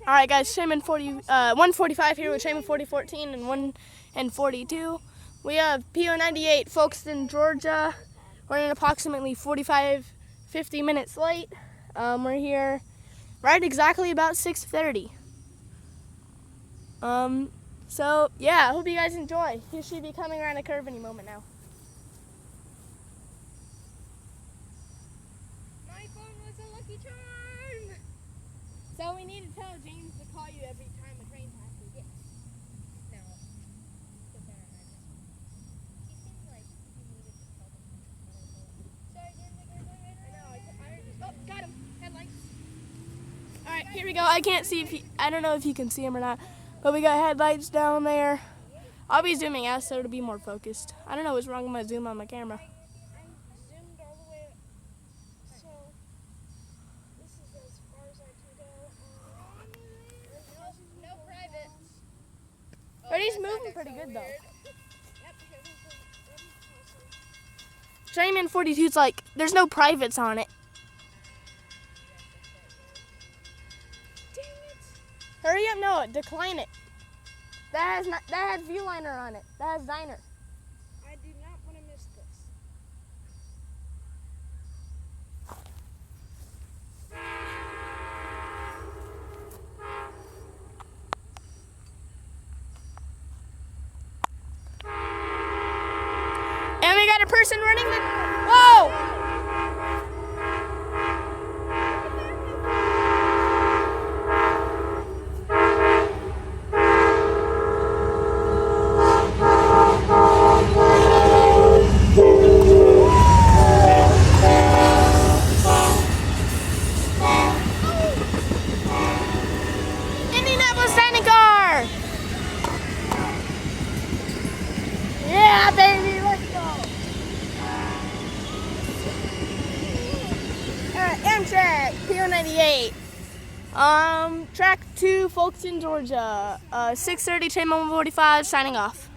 All right, guys, 145 here with Shaman 4014 and 142. We have P098, Folkston, Georgia. We're in approximately 50 minutes late. We're here right exactly about 6:30. So yeah, I hope you guys enjoy. He should be coming around a curve any moment now. My phone was a lucky charm. So we need to tell James to call you every time a train passes. Yes. No. Put that on my list. He seemed like he needed to tell them. Sorry, James, I gotta go right now. Oh, got him. Headlights. All right, here we go. I can't see I don't know if you can see him or not, but we got headlights down there. I'll be zooming out so it'll be more focused. I don't know what's wrong with my zoom on my camera. I zoomed all the way, so this is as far as I can go. No privates. But he's moving pretty good though. Yep. Shaman 42's like, there's no privates on it. Dang it. Hurry up, no, decline it. That has viewliner on it. That has diner. I do not want to miss this. And we got a person running the, whoa! Yeah, baby, let's go. Amtrak, P098. Track 2, Folkston, Georgia. 6:30, train 145, signing off.